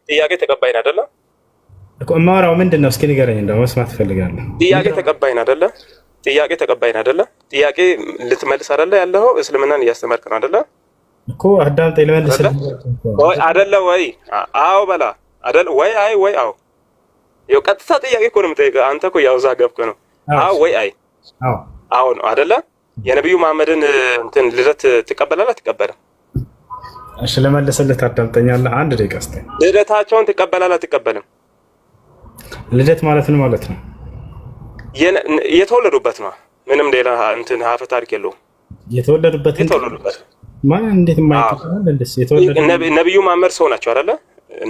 ጥያቄ ተቀባይን አይደለ እኮ የማወራው ምንድን ነው? እስኪ ንገረኝ፣ እንደው መስማት እፈልጋለሁ። ጥያቄ ተቀባይን አይደለ? ጥያቄ ተቀባይን አይደለ? ጥያቄ ልትመልስ አይደለ? ያለው እስልምናን እያስተማርክ ነው አይደለ? እኮ አዳምጠኝ ልመልስልህ ወይ አይደለ? ወይ አዎ በላ አይደለ? ወይ አይ ወይ አዎ። ይኸው ቀጥታ ጥያቄ እኮ ነው የምጠይቀህ። አንተ እኮ ያው ዛገብክ ነው። አዎ ወይ አይ? አዎ አዎ ነው አይደለ? የነብዩ መሐመድን እንትን ልደት ትቀበላለህ አትቀበልም? እሺ ልመልስልህ፣ ታዳምጠኛለህ? አንድ ደቂቃ ስጠኝ። ልደታቸውን ትቀበላለህ አትቀበልም? ልደት ማለት ምን ማለት ነው? የተወለዱበት ነው። ምንም ሌላ እንትን ሀፈ ታሪክ የለውም። የተወለዱበት ማን እንዴት የማይቀበል እንደዚህ የተወለዱ ነብዩ መሐመድ ሰው ናቸው አይደለ?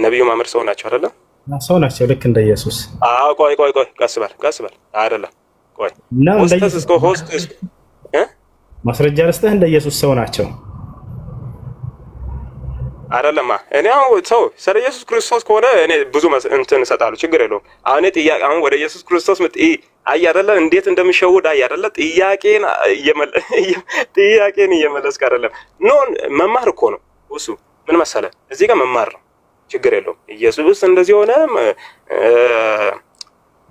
ነብዩ መሐመድ ሰው ናቸው አይደለ? ሰው ናቸው ልክ እንደ ኢየሱስ። አዎ ቆይ ቀስ በል አይደለም። ቆይ ሆስት ማስረጃ ልስጥህ፣ እንደ ኢየሱስ ሰው ናቸው አይደለማ። እኔ አሁን ሰው ስለ ኢየሱስ ክርስቶስ ከሆነ እኔ ብዙ እንትን እሰጣለሁ፣ ችግር የለውም። አሁን ጥያቄ አሁን ወደ ኢየሱስ ክርስቶስ አይ አይደለ እንዴት እንደሚሸውድ አይ አይደለ ጥያቄን እየመለስክ አይደለም። ኖ መማር እኮ ነው እሱ። ምን መሰለህ እዚህ ጋር መማር ነው፣ ችግር የለውም። ኢየሱስ እንደዚህ ሆነ፣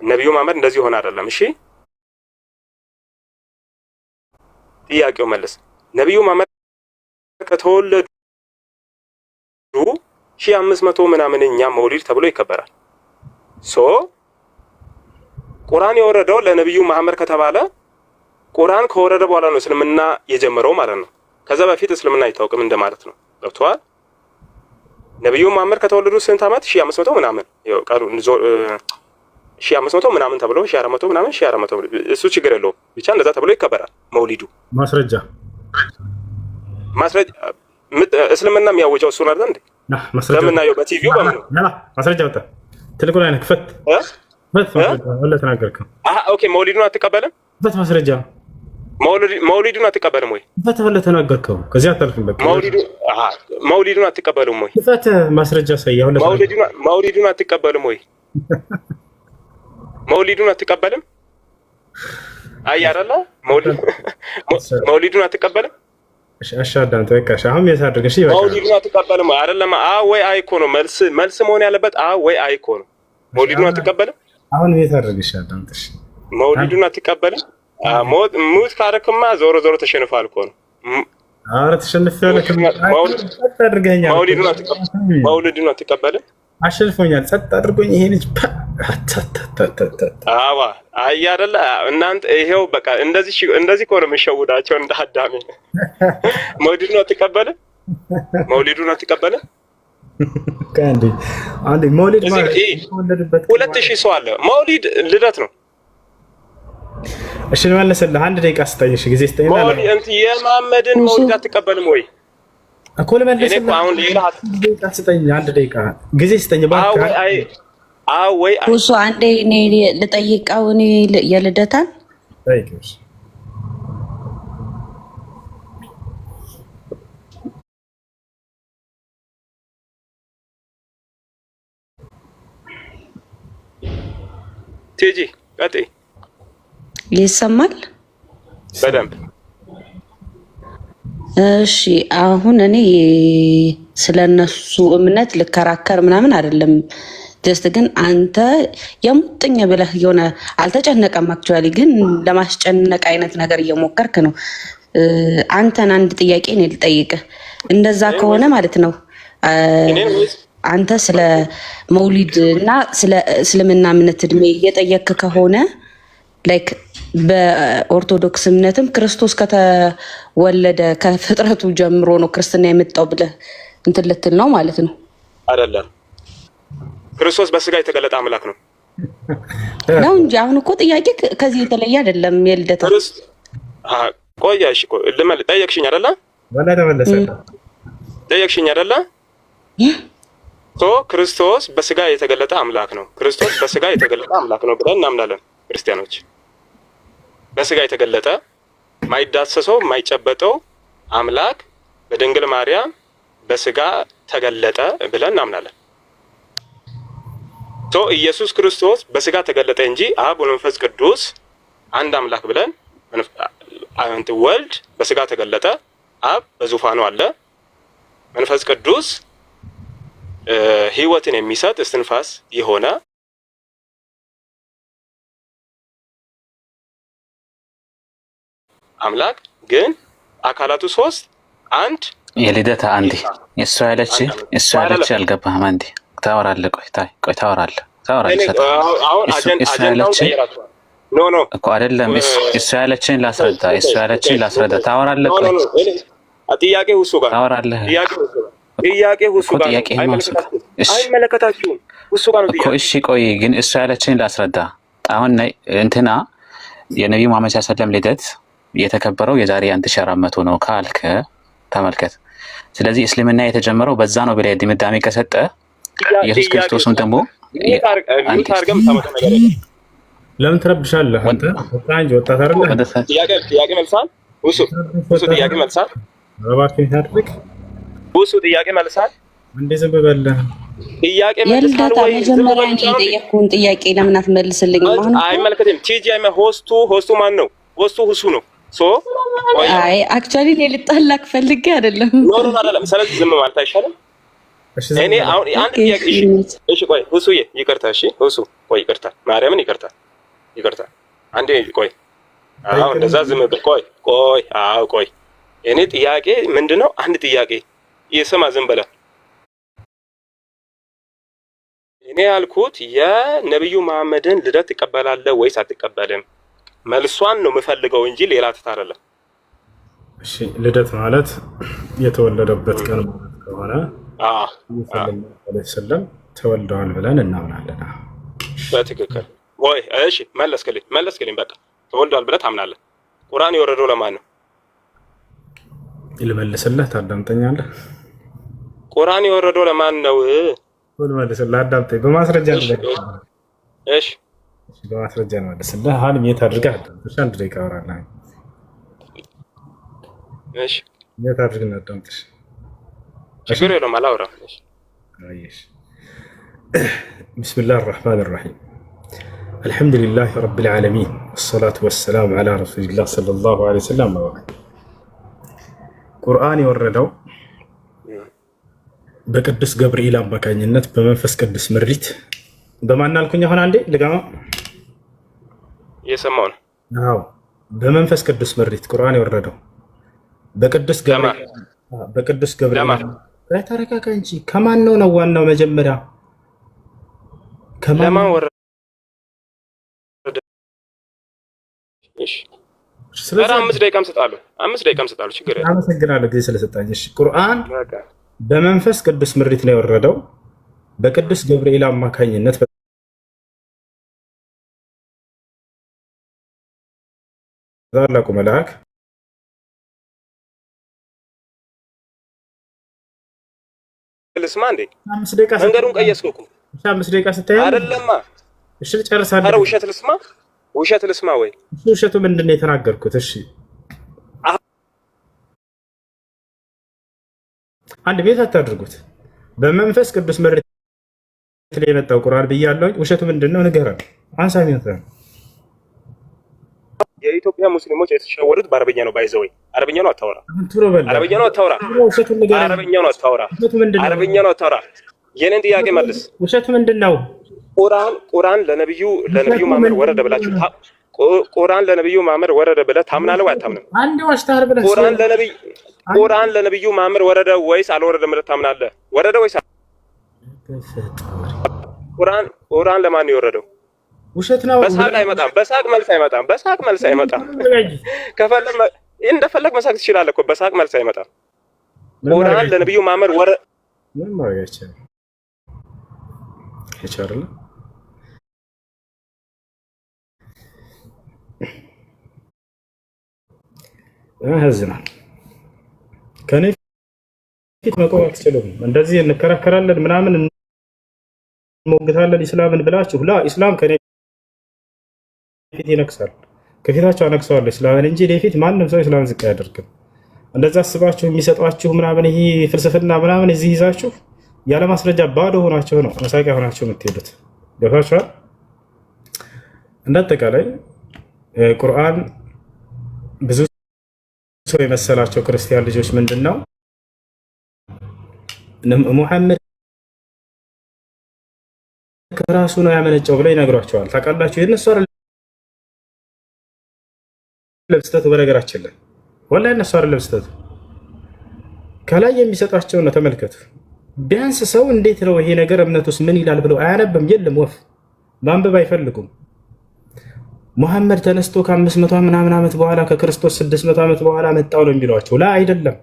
ነብዩ መሐመድ እንደዚህ ሆነ አይደለም። እሺ ጥያቄው መልስ። ነብዩ መሐመድ ከተወለዱ 1500 ምናምንኛ መውሊድ ተብሎ ይከበራል። ቁርአን የወረደው ለነብዩ መሐመድ ከተባለ ቁርአን ከወረደ በኋላ ነው እስልምና የጀመረው ማለት ነው። ከዛ በፊት እስልምና አይታወቅም እንደማለት ነው። ገብቶሃል? ነብዩ መሐመድ ከተወለዱ ስንት ዓመት? 1500 ምናምን ያው ቃሉ 1500 ምናምን ተብሎ 1400 ምናምን 1400 እሱ ችግር የለውም። ብቻ እንደዛ ተብሎ ይከበራል መውሊዱ። ማስረጃ እስልምና የሚያወጀው እሱ ነው አይደል እንዴ? ለምናየው በቲቪው በምን ማስረጃ ወጣ? ትልቁ ላይ ክፈት ወላ ተናገርከው። ኦኬ መውሊዱን አትቀበልም? ክፈት ማስረጃ። መውሊዱን አትቀበልም ወይ? ክፈት ወላ ተናገርከው። ከዚህ አታልፍም። በቃ መውሊዱን አትቀበሉም ወይ? ክፈት ማስረጃ ሳይያ ወላ መውሊዱን አትቀበልም ወይ? መውሊዱን አትቀበልም? አይ አይደለ? መውሊዱን አትቀበልም? አሻዳንተ በቃሽ። አሁን የታደርገ እሺ በቃ መውሊዱን አትቀበልም አይደለም? ወይ አይ እኮ ነው መልስ መሆን ያለበት። ወይ አይ እኮ ነው። መውሊዱን አትቀበልም? አሁን የታደርገ እሺ አዳምጥሽ። መውሊዱን አትቀበልም? ሙት ካረክማ ዞሮ ተሸንፋል እኮ ነው። አረ ተሸንፈለ መውሊዱን አትቀበልም? አሸንፎኛል። ጸጥ አድርጎኝ ይሄ ልጅ አዋ አይ አይደለ እናንተ ይሄው በቃ እንደዚህ እኮ ነው የሚሸውዳቸው እንደ አዳሜ። መውሊዱን አትቀበልም? መውሊዱን አትቀበልም? አንዴ መውሊድ ማለት 2000 ሰው አለ። መውሊድ ልደት ነው። እሺ ልመለስልህ። አንድ ደቂቃ ስጠኝ። እሺ ጊዜ ስጠኝ። መውሊድ የመሐመድን መውሊድ አትቀበልም ወይ? እኮ ልመለስልህ። አሁን ሌላ ደቂቃ ስጠኝ። አንድ ደቂቃ ጊዜ ስጠኝ። ወይ እሱ አንዴ እኔ ልጠይቀው። እኔ የልደታን ጠይቅሽ ቲጂ ቀጥይ። ይሰማል በደንብ። እሺ አሁን እኔ ስለነሱ እምነት ልከራከር ምናምን አይደለም። ጀስት ግን አንተ የሙጥኝ ብለህ የሆነ አልተጨነቀም። አክቹዋሊ ግን ለማስጨነቅ አይነት ነገር እየሞከርክ ነው። አንተን አንድ ጥያቄ እኔ ልጠይቅህ። እንደዛ ከሆነ ማለት ነው አንተ ስለ መውሊድ እና ስለ እስልምና እምነት እድሜ እየጠየክ ከሆነ ላይክ በኦርቶዶክስ እምነትም ክርስቶስ ከተወለደ ከፍጥረቱ ጀምሮ ነው ክርስትና የመጣው ብለህ እንትን ልትል ነው ማለት ነው? አይደለም። ክርስቶስ በስጋ የተገለጠ አምላክ ነው ነው እንጂ አሁን እኮ ጥያቄ ከዚህ የተለየ አይደለም። የልደታ ቆያሽ እኮ ጠየቅሽኝ አይደለ? ወላ ተመለሰ ጠየቅሽኝ አይደለ? ክርስቶስ በስጋ የተገለጠ አምላክ ነው። ክርስቶስ በስጋ የተገለጠ አምላክ ነው ብለን እናምናለን ክርስቲያኖች። በስጋ የተገለጠ ማይዳሰሰው ማይጨበጠው አምላክ በድንግል ማርያም በስጋ ተገለጠ ብለን እናምናለን። ኢየሱስ ክርስቶስ በስጋ ተገለጠ እንጂ አብ ወመንፈስ ቅዱስ አንድ አምላክ ብለን ወልድ በስጋ ተገለጠ፣ አብ በዙፋኑ አለ፣ መንፈስ ቅዱስ ህይወትን የሚሰጥ እስትንፋስ የሆነ አምላክ ግን አካላቱ ሶስት አንድ የልደታ አንዴ እሱ ያለች አልገባህም። አንዴ ታወራለህ። ቆይ ታወራለህ። አሁን አጀንዳውን ቀይራችኋል። ኖ እኮ አይደለም። እሱ ያለችን ላስረዳ። ታወራለህ። ቆይ ጥያቄው እሱ ጋር ታወራለህ። ጥያቄው እሱ ጋር አይመለከታችሁም። እሱ ጋር ነው እኮ። እሺ ቆይ ግን እሱ ያለችን ላስረዳ። አሁን እንትና የነብዩ መሐመድ ሰለላሁ ልደት የተከበረው የዛሬ 1400 ነው ካልከ ተመልከት። ስለዚህ እስልምና የተጀመረው በዛ ነው ብለህ ድምዳሜ ከሰጠ ኢየሱስ ክርስቶስም ደግሞ ለምን ትረብሻለህ አንተ? ወጣንጂ ወጣት አይደለ? ጥያቄ መልሳል። ውሱ ጥያቄ መልሳል። እባክህ ታድርግ። ውሱ ጥያቄ መልሳል። እንዴ ዝም በለህ። ጥያቄ መልሳል ወይ? መጀመሪያ የጠየቅኩህን ጥያቄ ለምን አትመልስልኝ? አይመለከትም። ቲጂ ሆስቱ ማን ነው? ሆስቱ ሁሱ ነው። አይ አክቹአሊ ልጣላክ ፈልጌ አይደለም። ኖ አይደለም። ስለዚህ ዝም ማለት አይሻልም? እኔ አሁን አንድ ጥያቄ እሺ ቆይ ሁሱዬ ይቅርታ። እሺ ሁሱ ቆይ ይቅርታ፣ ማርያምን ይቅርታ። አንዴ ቆይ። አዎ እንደዛ ዝም ብል ቆይ። አዎ ቆይ። እኔ ጥያቄ ምንድነው? አንድ ጥያቄ ይስማ፣ ዝም ብለህ እኔ ያልኩት የነብዩ መሐመድን ልደት ትቀበላለህ ወይስ አትቀበልም? መልሷን ነው የምፈልገው እንጂ ሌላ አይደለም። እሺ ልደት ማለት የተወለደበት ቀን ማለት ከሆነ ሰለም ተወልደዋል ብለን እናምናለን። በትክክል ወይ? እሺ መለስክልኝ። በቃ ተወልደዋል ብለህ ታምናለህ። ቁርአን የወረደው ለማን ነው? ልመልስልህ፣ ታዳምጠኛለህ? ቁርአን የወረደው ለማን ነው? ልመልስልህ፣ አዳምጠኝ። በማስረጃ እሺ በማስረጃ ነው መልስልህ። አሁንም የት አድርገህ አዳምጥሽ። አንድ ደቂቃ አወራለሁ። እሺ የት አድርገህ አዳምጥሽ። ችግር የለውም አላወራም። እሺ ቢስሚላህ አርረህማን አርረሂም አልሐምዱሊላህ ረቢል ዓለሚን ወሰላቱ ወሰላሙ ዐላ ረሱሊላህ ሰለላሁ ዐለይሂ ወሰለም። ቁርአን የወረደው በቅዱስ ገብርኤል አማካኝነት በመንፈስ ቅዱስ ምሪት በማን አልኩኝ? አሁን አንዴ ልጋማ እየሰማሁ ነው። አዎ በመንፈስ ቅዱስ ምሪት ቁርአን የወረደው በቅዱስ ገብርኤል ተረጋጋ እንጂ ከማን ነው ዋናው? መጀመሪያ ለማን ወረደ? እሺ ስለዚህ 5 ደቂቃም ሰጣለሁ። ችግር የለም። አመሰግናለሁ ጊዜ ስለሰጣኝ። እሺ ቁርአን በመንፈስ ቅዱስ ምሪት ነው የወረደው በቅዱስ ገብርኤል አማካኝነት ታላቁ መልአክ ልስማ እንዴ? መንገዱን ቀየስኩ እኮ 5 ደቂቃ ስታይ አይደለማ። እሺ ጨርሳለሁ። ኧረ ውሸት ልስማ ወይ? ውሸቱ ምንድን ነው የተናገርኩት? እሺ አንድ ቤት አታድርጉት። በመንፈስ ቅዱስ ምሪት ላይ የመጣው ቁርአን ብያለሁ። ውሸቱ ምንድን ነው ንገረን። አንሳሚት ነው። የኢትዮጵያ ሙስሊሞች የተሸወዱት በአረብኛ ነው። ባይዘው አረብኛ ነው አታወራ። አረብኛ ነው አታወራ። የኔን ጥያቄ መልስ። ውሸቱ ምንድን ነው? ቁርአን ለነብዩ መሐመድ ወረደ ብላችሁ ቁርአን ለነብዩ መሐመድ ወረደ ብለህ ታምናለህ ወይ አታምንም? አንድ ዋሽታር ብለህ ቁርአን ለነብዩ መሐመድ ወረደ ወይስ አልወረደም ብለህ ታምናለህ? ወረደ ወይስ ቁርአን ለማን ነው የወረደው? ውሸት ነው። በሳቅ አይመጣም። በሳቅ መልስ አይመጣም። ከፈለግ እንደፈለግ መሳቅ ትችላለህ እኮ። በሳቅ መልስ አይመጣም። ቁርአን ለነብዩ መሐመድ ወረደ ምን ማረጋች ይቻላል። ያሳዝናል። ከኔ ፊት መቆም አትችሉም። እንደዚህ እንከራከራለን ምናምን እንሞግታለን ኢስላምን ብላችሁ ላ ኢስላም ከኔ ፊት ይነክሳል። ከፊታቸው አነክሰዋለሁ ኢስላምን እንጂ ለፊት ማንም ሰው ኢስላምን ዝቅ አያደርግም። እንደዛ አስባችሁ የሚሰጧችሁ ምናምን ይሄ ፍልስፍና ምናምን እዚህ ይዛችሁ ያለ ማስረጃ ባዶ ሆናችሁ ነው መሳቂያ ሆናችሁ የምትሄዱት። ገብታችኋል? እንዳጠቃላይ ቁርአን ብዙ ሰው የመሰላቸው ክርስቲያን ልጆች ምንድን ነው ሙሐመድ ከራሱ ነው ያመነጨው ብለው ይነግሯቸዋል። ታውቃላችሁ የነሱ አይደለም ስህተቱ። በነገራችን ላይ ወላሂ የነሱ አይደለም ስህተቱ፣ ከላይ የሚሰጣቸው ነው። ተመልከቱ። ቢያንስ ሰው እንዴት ነው ይሄ ነገር እምነቱስ ምን ይላል ብለው አያነብም? የለም ወፍ ማንበብ አይፈልጉም። ሙሐመድ ተነስቶ ከ500 ምናምን ዓመት በኋላ ከክርስቶስ 600 ዓመት በኋላ መጣው ነው የሚሏቸው። ላ አይደለም፣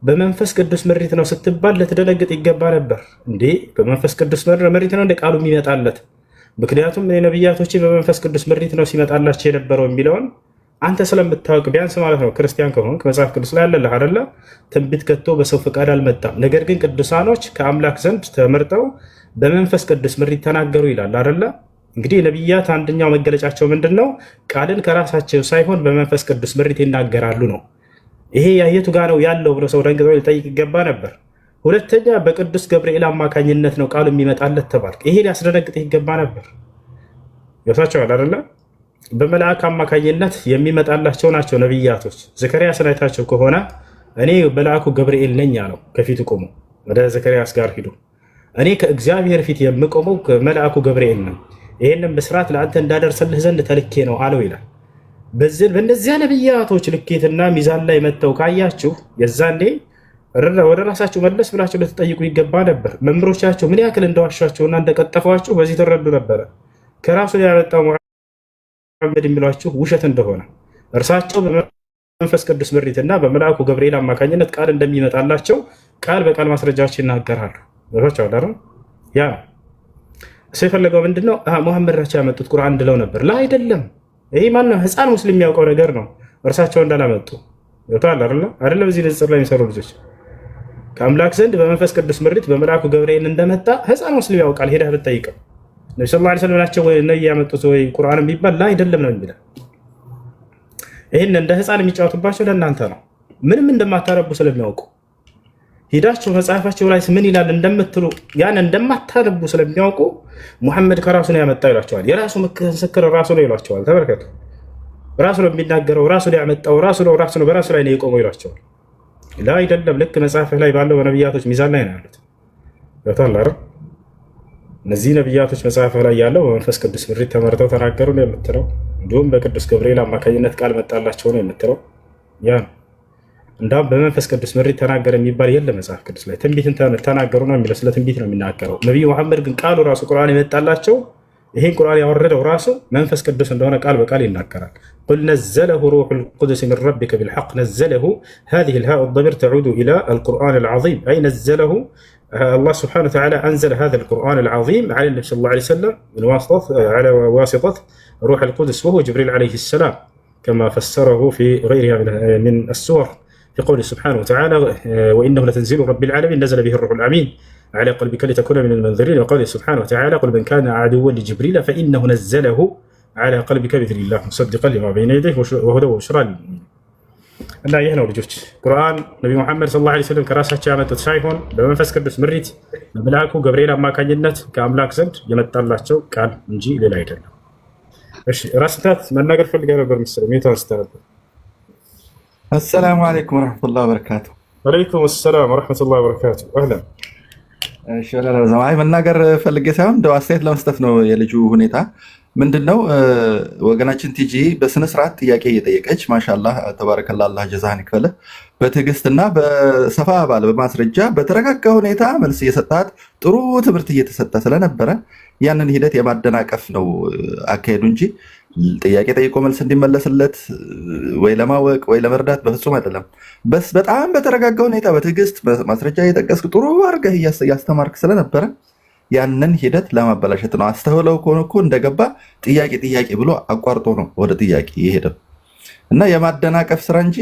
በመንፈስ ቅዱስ ምሪት ነው ስትባል ልትደነግጥ ይገባ ነበር። እንዴ በመንፈስ ቅዱስ ምሪት ነው እንደ ቃሉ የሚመጣለት? ምክንያቱም ነቢያቶች በመንፈስ ቅዱስ ምሪት ነው ሲመጣላቸው የነበረው የሚለውን አንተ ስለምታወቅ ቢያንስ ማለት ነው። ክርስቲያን ከሆንክ መጽሐፍ ቅዱስ ላይ አለልህ አይደለ? ትንቢት ከቶ በሰው ፈቃድ አልመጣም፣ ነገር ግን ቅዱሳኖች ከአምላክ ዘንድ ተመርጠው በመንፈስ ቅዱስ ምሪት ተናገሩ ይላል አይደለ? እንግዲህ ነቢያት አንደኛው መገለጫቸው ምንድን ነው? ቃልን ከራሳቸው ሳይሆን በመንፈስ ቅዱስ ምሪት ይናገራሉ ነው። ይሄ የቱ ጋ ነው ያለው ብሎ ሰው ደንግጦ ሊጠይቅ ይገባ ነበር። ሁለተኛ በቅዱስ ገብርኤል አማካኝነት ነው ቃሉ የሚመጣለት ተባልክ። ይሄ ሊያስደነግጥ ይገባ ነበር። ይወታቸዋል አይደለ? በመልአክ አማካኝነት የሚመጣላቸው ናቸው ነቢያቶች። ዘከርያስን አይታቸው ከሆነ እኔ መልአኩ ገብርኤል ነኝ አለው። ከፊቱ ቆሞ ወደ ዘከርያስ ጋር ሂዱ፣ እኔ ከእግዚአብሔር ፊት የምቆመው መልአኩ ገብርኤል ነው፣ ይህንም ብስራት ለአንተ እንዳደርስልህ ዘንድ ተልኬ ነው አለው ይላል። በእነዚያ ነቢያቶች ልኬትና ሚዛን ላይ መጥተው ካያችሁ የዛኔ ወደ ራሳችሁ መለስ ብላችሁ ልትጠይቁ ይገባ ነበር። መምህሮቻቸው ምን ያክል እንደዋሻቸውና እንደቀጠፏችሁ በዚህ ትረዱ ነበረ። ከራሱ ያመጣው ሙሐመድ የሚሏችሁ ውሸት እንደሆነ እርሳቸው በመንፈስ ቅዱስ ምሪትና በመልአኩ ገብርኤል አማካኝነት ቃል እንደሚመጣላቸው ቃል በቃል ማስረጃዎች ይናገራሉ። ያ እሱ የፈለገው ምንድነው? ሙሐመድ ናቸው ያመጡት ቁርአን እንድለው ነበር። ላ አይደለም። ይህ ማነው ህፃን ሙስሊም የሚያውቀው ነገር ነው። እርሳቸው እንዳላመጡ አይደለም። እዚህ ንጽር ላይ የሚሰሩ ልጆች ከአምላክ ዘንድ በመንፈስ ቅዱስ ምሪት በመልአኩ ገብርኤል እንደመጣ ህፃን ሙስሊም ያውቃል። ሄደህ ብትጠይቀው ነቢ ስ ላ ስለም ናቸው ወይ ነይ ያመጡት ወይ ቁርአን ቢባል ላ አይደለም ነው የሚለው። ይህን እንደ ህፃን የሚጫወቱባቸው ለእናንተ ነው። ምንም እንደማታረቡ ስለሚያውቁ ሂዳችሁ መጽሐፋቸው ላይ ምን ይላል እንደምትሉ ያን እንደማታነቡ ስለሚያውቁ ሙሐመድ ከራሱ ነው ያመጣው ይሏቸዋል። የራሱ ምስክር ራሱ ነው ይሏቸዋል። ተመልከቱ፣ ራሱ ነው የሚናገረው፣ ራሱ ነው ያመጣው፣ ራሱ ነው በራሱ ላይ ነው የቆመው ይሏቸዋል። ላ አይደለም። ልክ መጽሐፍህ ላይ ባለው በነቢያቶች ሚዛን ላይ ነው ያሉት። ገብቶሃል? እነዚህ ነቢያቶች መጽሐፍህ ላይ ያለው በመንፈስ ቅዱስ ምሪት ተመርተው ተናገሩ ነው የምትለው። እንዲሁም በቅዱስ ገብርኤል አማካኝነት ቃል መጣላቸው ነው የምትለው። ያ ነው እንዳውም በመንፈስ ቅዱስ ምሪት ተናገረ የሚባል የለም መጽሐፍ ቅዱስ ላይ። ትንቢትን ተናገሩ ነው የሚለው፣ ስለ ትንቢት ነው የሚናገረው። ነቢዩ መሐመድ ግን ቃሉ ራሱ ቁርአን የመጣላቸው ይህን ቁርአን ያወረደው ራሱ መንፈስ ቅዱስ እንደሆነ ቃል በቃል ይናገራል። ቁል ነዘለሁ ሩሑል ቁዱስ ሚን ረቢከ ቢልሐቅ ነዘለሁ ሀዚሂ ልሃኡ ضሚር ተዑዱ ኢላ አልቁርአን አልዓዚም አይ ነዘለሁ አላህ ስብሓነሁ ወተዓላ አንዘለ ሀዛል ቁርአን አልዓዚም ዐላ ነቢ ሰለላሁ ዐለይሂ ወሰለም ዐላ ዋሲጠት ሩሑል ቁዱስ ወሁወ ጅብሪል ዐለይሂ ሰላም ከማ ፈሰረሁ ፊ ገይሪሃ ሚን አስሱወር في قوله سبحانه وتعالى وإنه لتنزيل رب العالمين نزل به الروح الأمين على قلبك لتكون من المنذرين وقوله سبحانه وتعالى قل من كان عدوا لجبريل فإنه نزله على قلبك بإذن الله مصدقا لما بين يديه وهدى وبشرى للمؤمنين እና ይህ ነው ልጆች ቁርአን ነቢ ሙሐመድ ሰለላሁ ዐለይሂ ወሰለም ከራሳቸው ያመጡት ሳይሆን በመንፈስ ቅዱስ ምሪት በመልአኩ ገብርኤል አማካኝነት ከአምላክ ዘንድ የመጣላቸው ቃል እንጂ ሌላ አይደለም። እሺ ራስ ምታት መናገር ፈልጋ ነበር መሰለኝ። የት አንስተ ነበር? አሰላሙ አለይኩም ወረሕመቱላሂ ወበረካቱ። ወአለይኩም ሰላም ወረሕመቱላሂ ወበረካቱ። አህለን። እሺ አይ መናገር ፈልጌ ሳይሆን እንደው አስተያየት ለመስጠት ነው። የልጁ ሁኔታ ምንድነው? ወገናችን ቲጂ በስነ ስርዓት ጥያቄ እየጠየቀች ማሻአላህ ተባረከላህ፣ አላህ ጀዛህን ይክፈልህ። በትዕግስትና በሰፋ ባለ በማስረጃ በተረጋጋ ሁኔታ መልስ እየሰጣት ጥሩ ትምህርት እየተሰጠ ስለነበረ ያንን ሂደት የማደናቀፍ ነው አካሄዱ እንጂ ጥያቄ ጠይቆ መልስ እንዲመለስለት ወይ ለማወቅ ወይ ለመርዳት በፍጹም አይደለም። በስ በጣም በተረጋጋ ሁኔታ በትዕግስት ማስረጃ እየጠቀስክ ጥሩ አድርገህ እያስተማርክ ስለነበረ ያንን ሂደት ለማበላሸት ነው። አስተውለው ከሆነ እኮ እንደገባ ጥያቄ ብሎ አቋርጦ ነው ወደ ጥያቄ የሄደው እና የማደናቀፍ ስራ እንጂ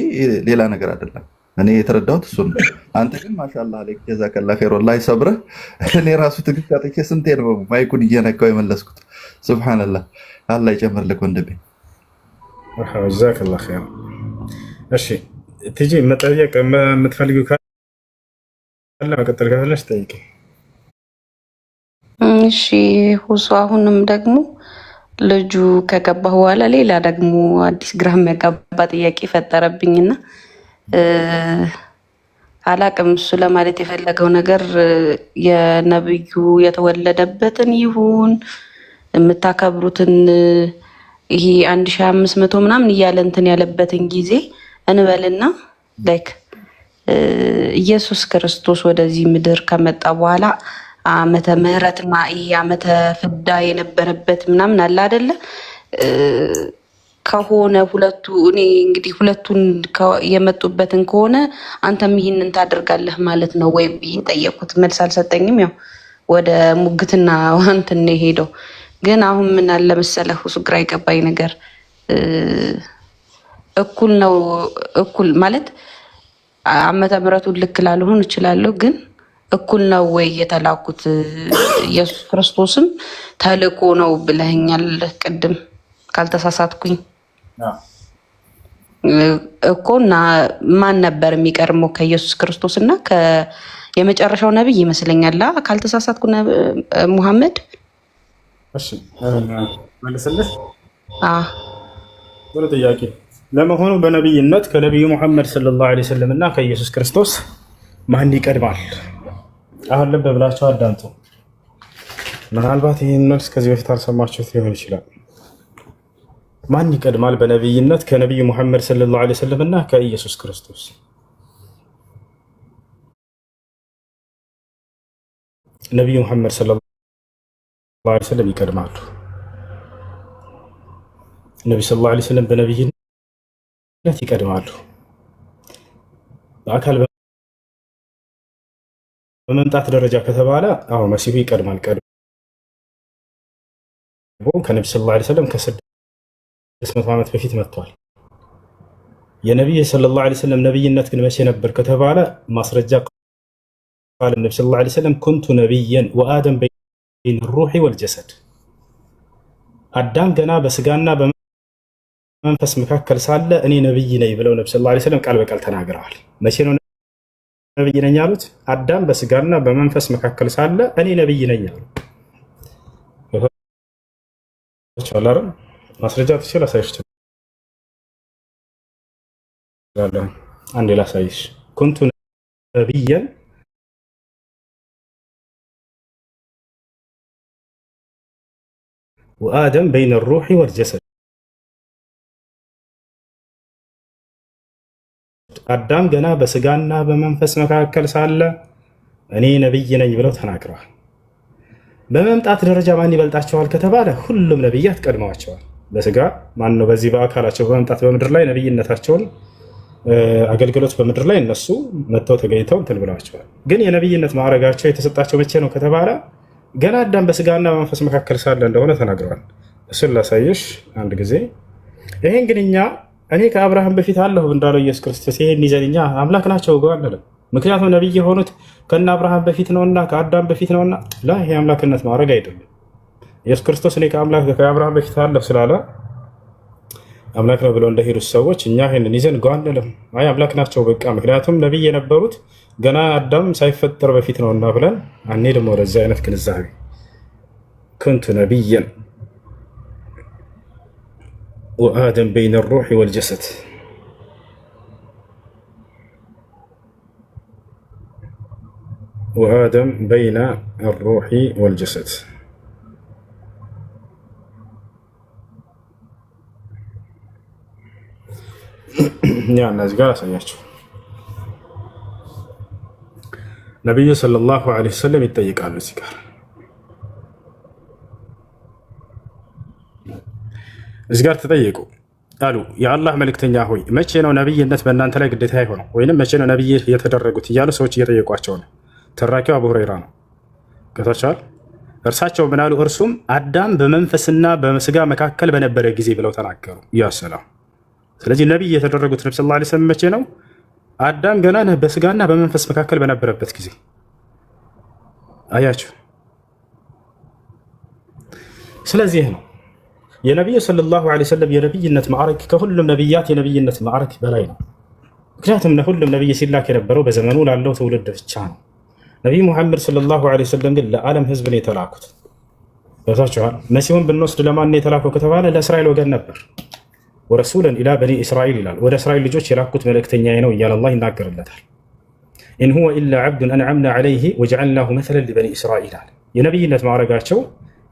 ሌላ ነገር አይደለም። እኔ የተረዳሁት እሱን ነው። አንተ ግን ማሻአላህ አለይክ ጀዛከላህ ኸይር ወላሂ ሰብረህ። እኔ ራሱ ትግስት አጥቼ ስንቴ ነው ማይኩን እየነካው የመለስኩት። ሱብሃንአላህ አላህ ይጨምርልህ ወንድሜ። ጀዛከላህ ኸይር። እሺ ቲጂ መጠየቅ የምትፈልጊው ካለ መቀጠል ካለሽ ጠይቂ። እሺ ሁሱ አሁንም ደግሞ ልጁ ከገባ በኋላ ሌላ ደግሞ አዲስ ግራ የሚያጋባ ጥያቄ ፈጠረብኝና አላቅም እሱ ለማለት የፈለገው ነገር የነብዩ የተወለደበትን ይሁን የምታከብሩትን ይሄ 1500 ምናምን እያለ እንትን ያለበትን ጊዜ እንበልና ላይክ ኢየሱስ ክርስቶስ ወደዚህ ምድር ከመጣ በኋላ ዓመተ ምህረት ይሄ ዓመተ ፍዳ የነበረበት ምናምን አለ አይደለ? ከሆነ ሁለቱ እኔ እንግዲህ ሁለቱን የመጡበትን ከሆነ አንተም ይህንን ታደርጋለህ ማለት ነው ወይ ብዬ ጠየቁት። መልስ አልሰጠኝም። ያው ወደ ሙግትና እንትን ነው የሄደው። ግን አሁን ምን አለ መሰለህ እሱ ግራ የገባኝ ነገር እኩል ነው እኩል ማለት ዓመተ ምህረቱን ልክ ላልሆን እችላለሁ፣ ግን እኩል ነው ወይ የተላኩት? ኢየሱስ ክርስቶስም ተልኮ ነው ብለኸኛል ቅድም ካልተሳሳትኩኝ እኮ። እና ማን ነበር የሚቀርመው ከኢየሱስ ክርስቶስ? እና የመጨረሻው ነብይ ይመስለኛል ካልተሳሳትኩ ሙሐመድ። እሺ መልስልሽ። ጥሩ ጥያቄ። ለመሆኑ በነብይነት ከነብዩ ሙሐመድ ሰለላሁ ዐለይሂ ወሰለም እና ከኢየሱስ ክርስቶስ ማን ይቀድማል? አሁን ልብ ብላችሁ አዳምጡ። ምናልባት ይህን መልስ ከዚህ በፊት አልሰማችሁት ሊሆን ይችላል። ማን ይቀድማል በነብይነት ከነብዩ ሙሐመድ ሰለላሁ ዐለይሂ ወሰለም እና ከኢየሱስ ክርስቶስ? ነብዩ ሙሐመድ ሰለላሁ ዐለይሂ ወሰለም ይቀድማሉ። ነብዩ ሰለላሁ ዐለይሂ ወሰለም በነብይነት ይቀድማሉ። በአካል በመምጣት ደረጃ ከተባለ አዎ መሲሁ ይቀድማል። ቀድሞ ከነብዩ ሰለላሁ ዐለይሂ ወሰለም ከ600 ዓመት በፊት መጥቷል። የነብዩ ሰለላሁ ዐለይሂ ወሰለም ነብይነት ግን መቼ ነበር ከተባለ ማስረጃ ቃል ነብዩ ሰለላሁ ዐለይሂ ወሰለም ኩንቱ ነብየን ወአደም በይነ الروح والجسد አዳም ገና በስጋና በመንፈስ መካከል ሳለ እኔ ነብይ ነኝ ብለው ነብዩ ሰለላሁ ዐለይሂ ወሰለም ቃል በቃል ተናግረዋል። መቼ ነው ነብይ ነኝ ያሉት? አዳም በስጋና በመንፈስ መካከል ሳለ እኔ ነብይ ነኝ አሉ። ማስረጃ ትችል አሳይሽ ትችላለህ። አንዴ ላሳይሽ። ኩንቱ ነብየን ወአደም በይነ الروح والجسد አዳም ገና በስጋና በመንፈስ መካከል ሳለ እኔ ነብይ ነኝ ብለው ተናግረዋል። በመምጣት ደረጃ ማን ይበልጣቸዋል ከተባለ ሁሉም ነብያት ቀድመዋቸዋል። በስጋ ማን ነው በዚህ በአካላቸው በመምጣት በምድር ላይ ነብይነታቸውን አገልግሎት በምድር ላይ እነሱ መጥተው ተገኝተው እንትን ብለዋቸዋል። ግን የነብይነት ማዕረጋቸው የተሰጣቸው መቼ ነው ከተባለ ገና አዳም በስጋና በመንፈስ መካከል ሳለ እንደሆነ ተናግረዋል። እሱን ላሳየሽ አንድ ጊዜ። ይሄን ግን እኔ ከአብርሃም በፊት አለሁ እንዳለው ኢየሱስ ክርስቶስ ይሄን ይዘን እኛ አምላክ ናቸው አንልም። ምክንያቱም ነብይ የሆኑት ከነ አብርሃም በፊት ነውና ከአዳም በፊት ነውና ላ ይሄ አምላክነት ማድረግ አይደለም። ኢየሱስ ክርስቶስ እኔ ከአብርሃም በፊት አለሁ ስላለ አምላክ ነው ብለው እንደሄዱት ሰዎች እኛ ይሄንን ይዘን አንልም። አይ አምላክ ናቸው በቃ ምክንያቱም ነብይ የነበሩት ገና አዳም ሳይፈጠር በፊት ነውና ብለን አንሄድም ወደዚህ አይነት ግንዛቤ። ኩንቱ ነብየን ወአደም በይነ الروح والجسد وآدم بين الروح والجسد يعني الناس قال سيأتوا ነቢዩ ሰለላሁ ዐለይሂ ወሰለም ይጠይቃሉ። እዚህ ጋር ተጠየቁ አሉ የአላህ መልእክተኛ ሆይ መቼ ነው ነብይነት በእናንተ ላይ ግዴታ የሆነው ወይንም መቼ ነው ነብይ የተደረጉት እያሉ ሰዎች እየጠየቋቸው ነው። ተራኪው አቡ ሁረይራ ነው። ገብታችኋል? እርሳቸው ምን አሉ? እርሱም አዳም በመንፈስና በስጋ መካከል በነበረ ጊዜ ብለው ተናገሩ። ያሰላም። ስለዚህ ነብይ የተደረጉት ነብዩ ሰለላሁ ዐለይሂ ወሰለም መቼ ነው? አዳም ገና በስጋና በመንፈስ መካከል በነበረበት ጊዜ። አያችሁ። ስለዚህ ነው የነቢዩ ሰለላሁ ዐለይሂ ወሰለም የነብይነት ማዕረግ ከሁሉም ነብያት የነብይነት ማዕረግ በላይ ነው። ምክንያቱም ለሁሉም ነብይ ሲላክ የነበረው በዘመኑ ላለው ትውልድ ብቻ ነው። ነቢዩ ሙሐመድ ሰለላሁ ዐለይሂ ወሰለም ግን ለዓለም ህዝብ ነው የተላኩት። ገብታችኋል? መሲሁን ብንወስድ ለማን ነው የተላከው ከተባለ ለእስራኤል ወገን ነበር። ወረሱለን ኢላ በኒ እስራኤል ይላል። ወደ እስራኤል ልጆች የላኩት መልእክተኛዬ ነው እያለ አላህ ይናገርለታል። ኢን ሁወ ኢላ ዐብዱን አንዐምና ዐለይሂ ወጀዐልናሁ መሰለን ሊበኒ እስራኢል አለ። የነቢይነት ማዕረጋቸው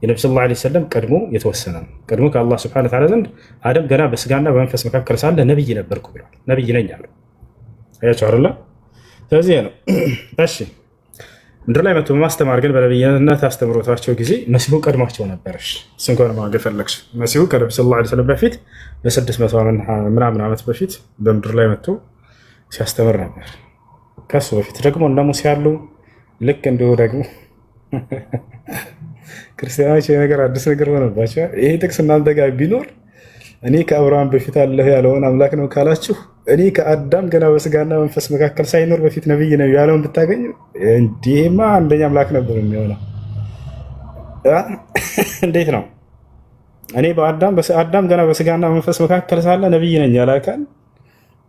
የነቢ ሰለላሁ ዐለይሂ ወሰለም ቀድሞ የተወሰነ ነው። ቀድሞ ከአላህ ሱብሓነሁ ወተዓላ ዘንድ አደም ገና በስጋና በመንፈስ መካከል ሳለ ነቢይ ነበርኩ ብሏል። ነቢይ ነኝ አሉ። አያቸው አይደለ? ስለዚህ ነው። እሺ ምድር ላይ መጥቶ በማስተማር ግን በነቢይነት አስተምሮታቸው ጊዜ መሲሁ ቀድሟቸው ነበረሽ። እሱን ከሆነ ማገር ፈለግሽ መሲሁ ከነቢ ሰለላሁ ዐለይሂ ወሰለም በፊት በ600 ምናምን ዓመት በፊት በምድር ላይ መጥቶ ሲያስተምር ነበር። ከሱ በፊት ደግሞ እነ ሙሴ ያሉ ልክ እንዲሁ ደግሞ ክርስቲያኖች የነገር አዲስ ነገር ሆነባቸው። ይሄ ጥቅስ እናንተ ጋር ቢኖር እኔ ከአብርሃም በፊት አለህ ያለውን አምላክ ነው ካላችሁ እኔ ከአዳም ገና በስጋና መንፈስ መካከል ሳይኖር በፊት ነብይ ነው ያለውን ብታገኙ እንዲህማ አንደኛ አምላክ ነበር የሚሆነው። እንዴት ነው? እኔ በአዳም ገና በስጋና መንፈስ መካከል ሳለ ነብይ ነኝ ያለ አካል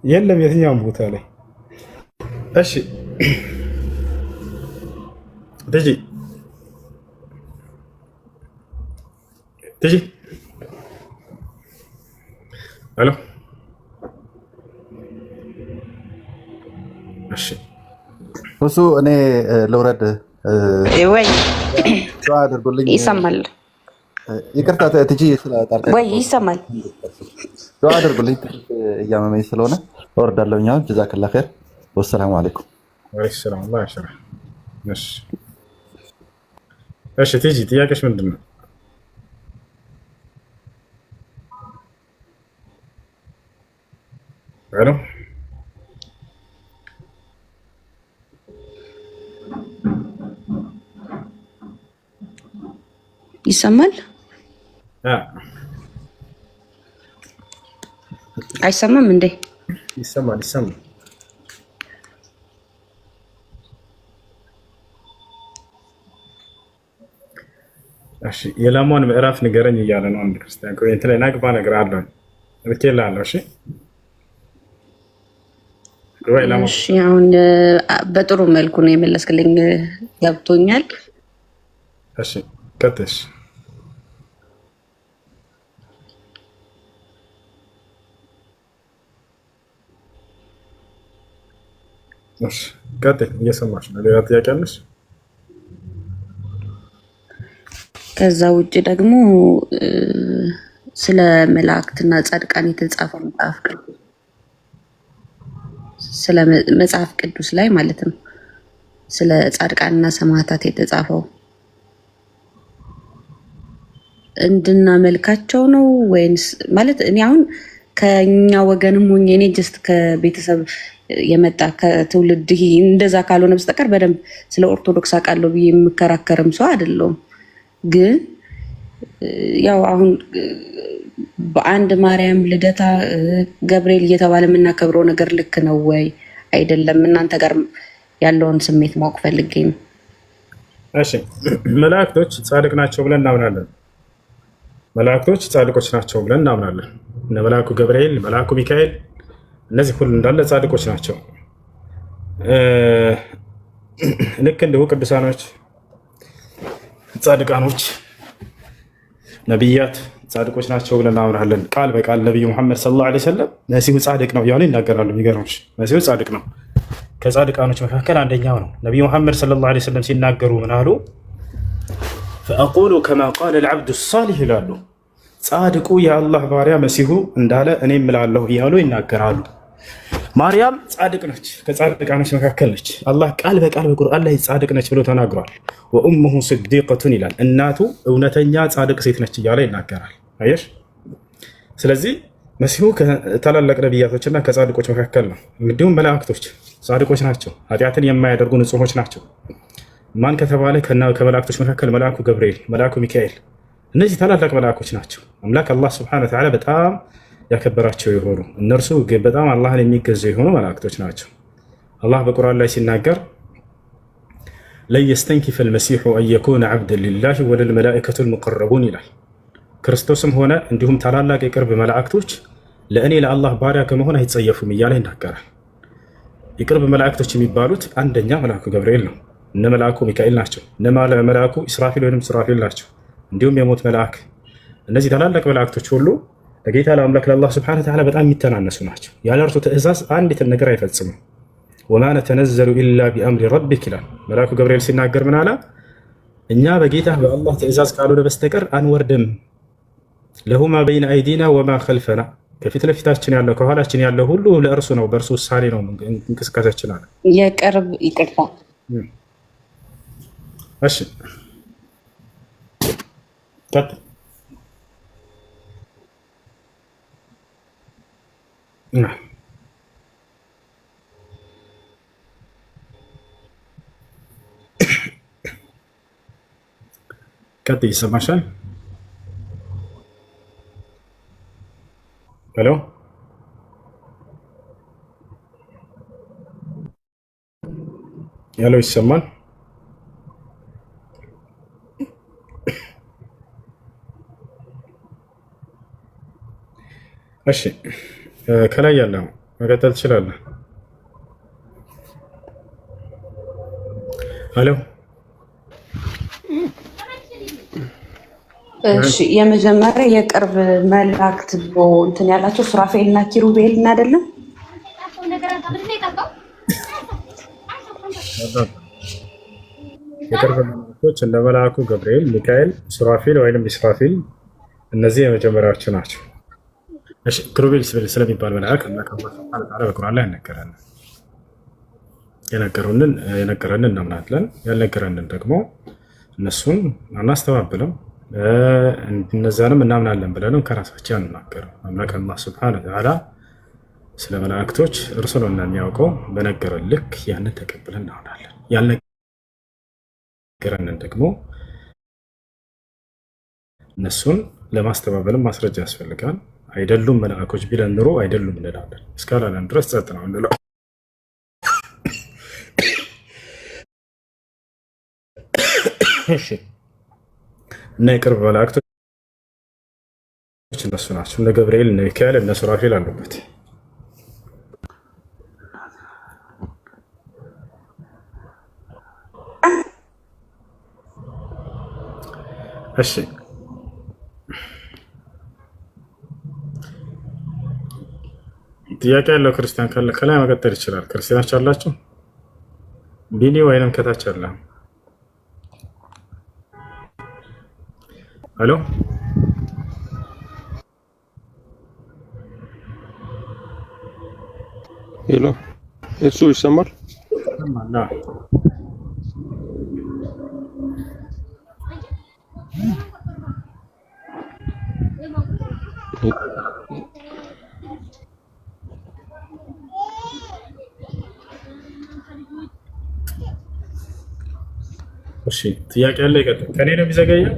የለም የትኛውም ቦታ ላይ። እሺ ትጂ ሄሎ። እሺ እሱ እኔ ልውረድ ወይ አድርጉልኝ። ይሰማል? ይቅርታ ትጂ ስለጣልቀ ወይ ይሰማል? አድርጉልኝ እያመመኝ ስለሆነ እወርዳለሁ። አሁን ጀዛከላ ኸይር። ወሰላሙ አለይኩም። ወአለይኩም ሰላም አላህ ያሽራ። እሺ ትጂ ጥያቄሽ ምንድን ነው? ሄሎ ይሰማል? አይሰማም እንዴ? ይሰማል። እሺ የላሟን ምዕራፍ ንገረኝ እያለ ነው አንድ ክርስቲያን። ኮሜንት ላይ ናግባ ነገር አለው ልኬልሃለሁ። እሺ እሺ አሁን በጥሩ መልኩ ነው የመለስክልኝ፣ ገብቶኛል። እሺ ቀጥሽ። እሺ ቀጥይ፣ እየሰማሽ ነው። ሌላ ጥያቄ አለሽ? ከዛ ውጭ ደግሞ ስለ መላእክትና ጻድቃን የተጻፈው መጽሐፍ ቅዱስ ላይ ማለት ነው ስለ ጻድቃንና ሰማዕታት የተጻፈው እንድናመልካቸው ነው ወይንስ ማለት እኔ አሁን ከኛ ወገንም ሆኜ እኔ ጀስት ከቤተሰብ የመጣ ከትውልድ እንደዛ ካልሆነ በስተቀር በደንብ ስለ ኦርቶዶክስ አውቃለሁ ብዬ የምከራከርም ሰው አይደለሁም። ግን ያው አሁን በአንድ ማርያም ልደታ ገብርኤል እየተባለ የምናከብረው ነገር ልክ ነው ወይ አይደለም? እናንተ ጋር ያለውን ስሜት ማወቅ ፈልጌ ነው። እሺ መላእክቶች ጻድቅ ናቸው ብለን እናምናለን። መላእክቶች ጻድቆች ናቸው ብለን እናምናለን። እነ መልአኩ ገብርኤል፣ መልአኩ ሚካኤል እነዚህ ሁሉ እንዳለ ጻድቆች ናቸው። ልክ እንዲሁ ቅዱሳኖች፣ ጻድቃኖች፣ ነቢያት ጻድቆች ናቸው ብለን እናምናለን። ቃል በቃል ነቢዩ ሙሐመድ ሰለላሁ ዐለይሂ ወሰለም መሲሁ ጻድቅ ነው እያሉ ይናገራሉ። የሚገርምሽ መሲሁ ጻድቅ ነው፣ ከጻድቃኖች መካከል አንደኛው ነው። ነቢዩ ሙሐመድ ሰለላሁ ዐለይሂ ወሰለም ሲናገሩ ምን አሉ? ፈአቁሉ ከማ ቃለ ልዓብዱ ሳሊህ ይላሉ። ጻድቁ የአላህ ባሪያ መሲሁ እንዳለ እኔ እምላለሁ እያሉ ይናገራሉ። ማርያም ጻድቅ ነች፣ ከጻድቃኖች መካከል ነች። አላህ ቃል በቃል በቁርአን ላይ ጻድቅ ነች ብሎ ተናግሯል። ወኡሙሁ ስዲቀቱን ይላል፣ እናቱ እውነተኛ ጻድቅ ሴት ነች እያለ ይናገራል። አየሽ። ስለዚህ መሲሁ ከታላላቅ ነቢያቶችና ከጻድቆች መካከል ነው። እንዲሁም መላእክቶች ጻድቆች ናቸው፣ ኃጢአትን የማያደርጉ ንጹሖች ናቸው። ማን ከተባለ ከመላእክቶች መካከል መልአኩ ገብርኤል፣ መልአኩ ሚካኤል፣ እነዚህ ታላላቅ መልአኮች ናቸው። አምላክ አላህ ስብሐነሁ ወተዓላ በጣም ያከበራቸው የሆኑ እነርሱ በጣም አላህን የሚገዙ የሆኑ መላእክቶች ናቸው። አላህ በቁርአን ላይ ሲናገር ለን የስተንኪፈ ልመሲሑ አን የኩነ ዐብደን ሊላህ ወለልመላኢከቱ ልሙቀረቡን ይላል። ክርስቶስም ሆነ እንዲሁም ታላላቅ የቅርብ መላእክቶች ለእኔ ለአላህ ባሪያ ከመሆን አይጸየፉም እያለ ይናገራል። የቅርብ መላእክቶች የሚባሉት አንደኛ መልአኩ ገብርኤል ነው። እነ መልአኩ ሚካኤል ናቸው። እነ መልአኩ ኢስራፊል ወይም ሱራፊል ናቸው። እንዲሁም የሞት መልአክ። እነዚህ ታላላቅ መላእክቶች ሁሉ ለጌታ ለአምላክ ለአላህ ስብሐነሁ ወተዓላ በጣም የሚተናነሱ ናቸው። ያለ እርሱ ትእዛዝ አንዲትን ነገር አይፈጽሙም። ወማ ነተነዘሉ ኢላ ቢአምሪ ረቢክ ይላል። መልአኩ ገብርኤል ሲናገር ምን አለ? እኛ በጌታ በአላህ ትእዛዝ ካልሆነ በስተቀር አንወርድም። ለሁ ማ በይነ አይዲና ወማ ከልፈና፣ ከፊት ለፊታችን ያለው ከኋላችን ያለው ሁሉ ለእርሱ ነው፣ በእርሱ ውሳኔ ነው እንቅስቃሴያችን አለ። የቅርብ ይቅርታ። እሺ ቀጥል። ቀጥይ። ይሰማሻል? ሄሎ ሄሎ፣ ይሰማል? እሺ ከላይ ያለው መቀጠል ትችላለህ። ሄሎ እሺ የመጀመሪያ የቅርብ መላእክት ብሎ እንትን ያላቸው ሱራፌል እና ኪሩቤል እና አይደለም የቅርብ መላእክቶች እንደ መልአኩ ገብርኤል፣ ሚካኤል፣ ሱራፌል ወይም ኢስራፊል እነዚህ የመጀመሪያዎቹ ናቸው። እሺ ኪሩቤል ስለሚባል መልአክ በቁርአን ላይ ያነገረን የነገረንን እናምናለን። ያልነገረንን ደግሞ እነሱን አናስተባብልም። እነዛንም እናምናለን ብለንም ከራሳችን አንናገርም። አምላክ አላህ ሱብሓነሁ ወተዓላ ስለ መላእክቶች እርሱ ነው የሚያውቀው። በነገረን ልክ ያንን ተቀብለን እናምናለን። ያልነገረንን ደግሞ እነሱን ለማስተባበልም ማስረጃ ያስፈልጋል። አይደሉም መላእኮች ቢለን ኑሮ አይደሉም እንላለን። እስካላለን ድረስ ጸጥ ነው እንለው። እሺ እና የቅርብ መላእክቶች እነሱ ናቸው። እነ ገብርኤል፣ እነ ሚካኤል፣ እነ ሱራፌል አሉበት። እሺ ጥያቄ ያለው ክርስቲያን ካለ ከላይ መቀጠል ይችላል። ክርስቲያኖች አላችሁ? ቢኒ ወይንም ከታች አለ? ሄሎ ሄሎ፣ እሱ ይሰማል? እሺ ጥያቄ ያለ ይቀጥል። ከኔ ነው የሚዘገየው?